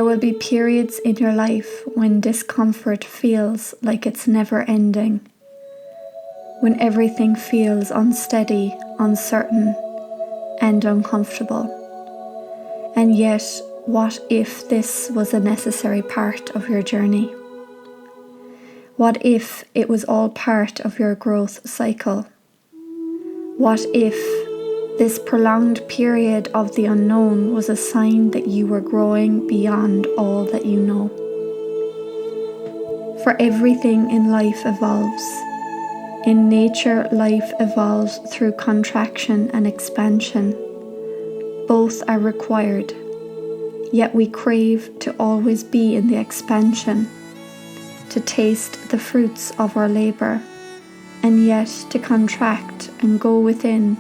There will be periods in your life when discomfort feels like it's never ending, when everything feels unsteady, uncertain, and uncomfortable. And yet, what if this was a necessary part of your journey? What if it was all part of your growth cycle? What if this prolonged period of the unknown was a sign that you were growing beyond all that you know? For everything in life evolves. In nature, life evolves through contraction and expansion. Both are required, yet we crave to always be in the expansion, to taste the fruits of our labour, and yet to contract and go within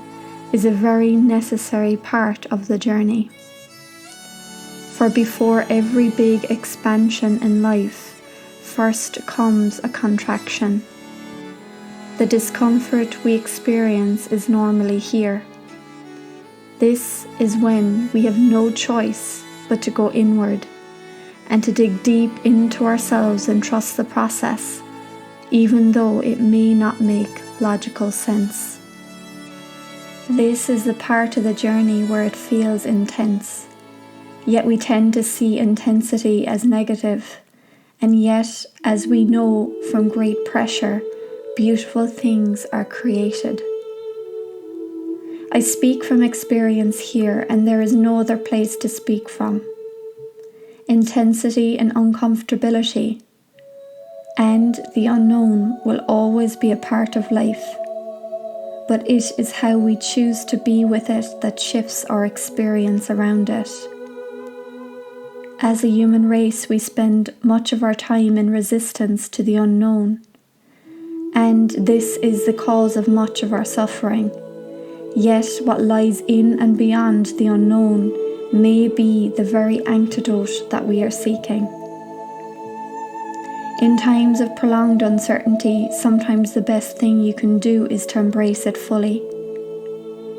is a very necessary part of the journey. For before every big expansion in life, first comes a contraction. The discomfort we experience is normally here. This is when we have no choice but to go inward and to dig deep into ourselves and trust the process, even though it may not make logical sense. This is the part of the journey where it feels intense, yet we tend to see intensity as negative, and yet, as we know from great pressure, beautiful things are created. I speak from experience here, and there is no other place to speak from. Intensity and uncomfortability and the unknown will always be a part of life, but it is how we choose to be with it that shifts our experience around it. As a human race, we spend much of our time in resistance to the unknown, and this is the cause of much of our suffering. Yet what lies in and beyond the unknown may be the very antidote that we are seeking. In times of prolonged uncertainty, sometimes the best thing you can do is to embrace it fully.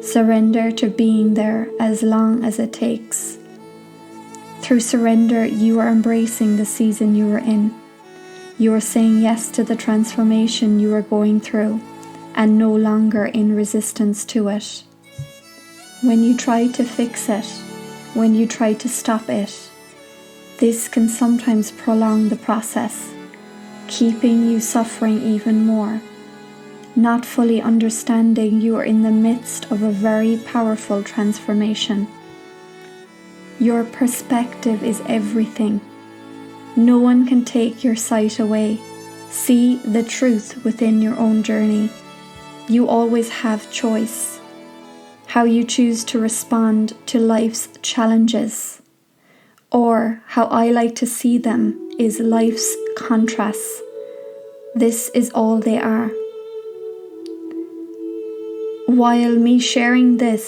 Surrender to being there as long as it takes. Through surrender, you are embracing the season you are in. You are saying yes to the transformation you are going through and no longer in resistance to it. When you try to fix it, when you try to stop it, this can sometimes prolong the process, keeping you suffering even more, not fully understanding you are in the midst of a very powerful transformation. Your perspective is everything. No one can take your sight away. See the truth within your own journey. You always have choice. How you choose to respond to life's challenges, or how I like to see them, is life's contrasts. This is all they are. While me sharing this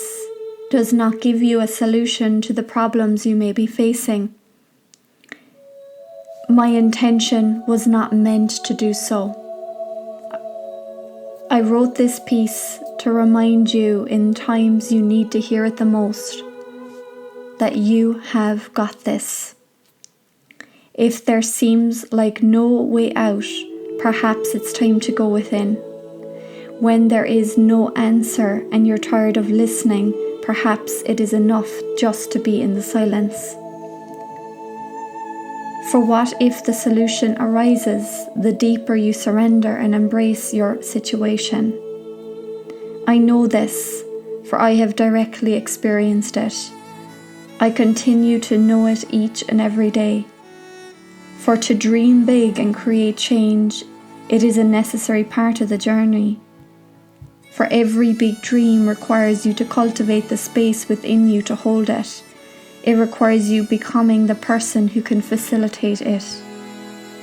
does not give you a solution to the problems you may be facing, my intention was not meant to do so. I wrote this piece to remind you in times you need to hear it the most that you have got this. If there seems like no way out, perhaps it's time to go within. When there is no answer and you're tired of listening, perhaps it is enough just to be in the silence. For what if the solution arises the deeper you surrender and embrace your situation? I know this, for I have directly experienced it. I continue to know it each and every day. For to dream big and create change, it is a necessary part of the journey. For every big dream requires you to cultivate the space within you to hold it. It requires you becoming the person who can facilitate it.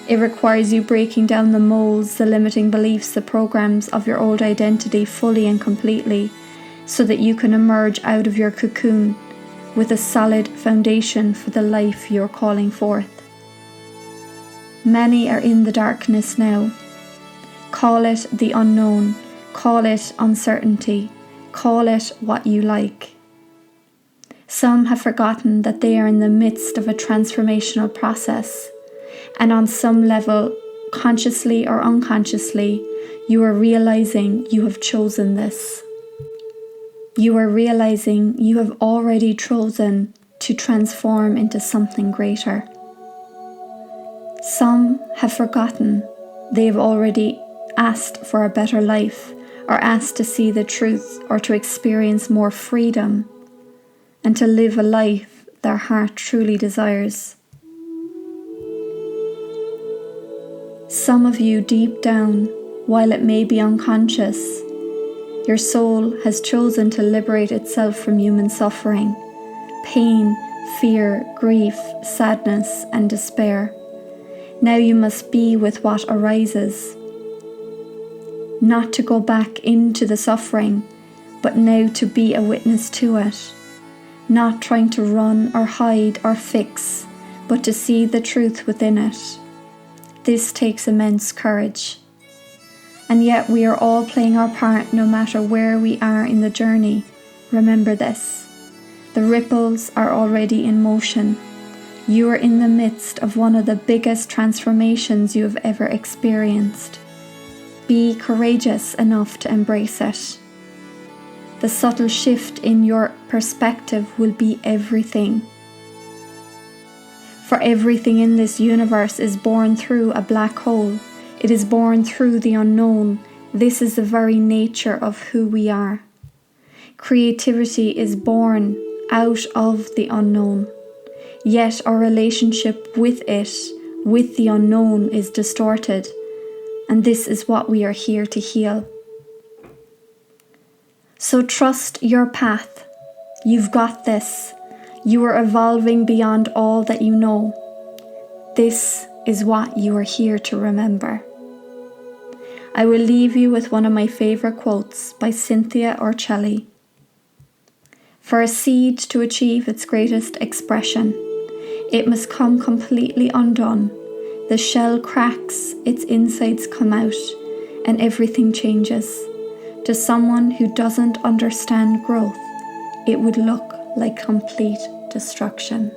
It requires you breaking down the molds, the limiting beliefs, the programs of your old identity fully and completely, so that you can emerge out of your cocoon with a solid foundation for the life you're calling forth. Many are in the darkness now. Call it the unknown, call it uncertainty, call it what you like. Some have forgotten that they are in the midst of a transformational process, and on some level, consciously or unconsciously, you are realizing you have chosen this. You are realizing you have already chosen to transform into something greater. Some have forgotten they have already asked for a better life, or asked to see the truth, or to experience more freedom, and to live a life their heart truly desires. Some of you deep down, while it may be unconscious, your soul has chosen to liberate itself from human suffering, pain, fear, grief, sadness, and despair. Now you must be with what arises. Not to go back into the suffering, but now to be a witness to it. Not trying to run or hide or fix, but to see the truth within it. This takes immense courage. And yet we are all playing our part no matter where we are in the journey. Remember this. The ripples are already in motion. You are in the midst of one of the biggest transformations you have ever experienced. Be courageous enough to embrace it. The subtle shift in your perspective will be everything. For everything in this universe is born through a black hole. It is born through the unknown. This is the very nature of who we are. Creativity is born out of the unknown. Yet our relationship with it, with the unknown, is distorted. And this is what we are here to heal. So trust your path. You've got this. You are evolving beyond all that you know. This is what you are here to remember. I will leave you with one of my favourite quotes by Cynthia Orchelli. For a seed to achieve its greatest expression, it must come completely undone. The shell cracks, its insides come out, and everything changes. To someone who doesn't understand growth, it would look like complete destruction.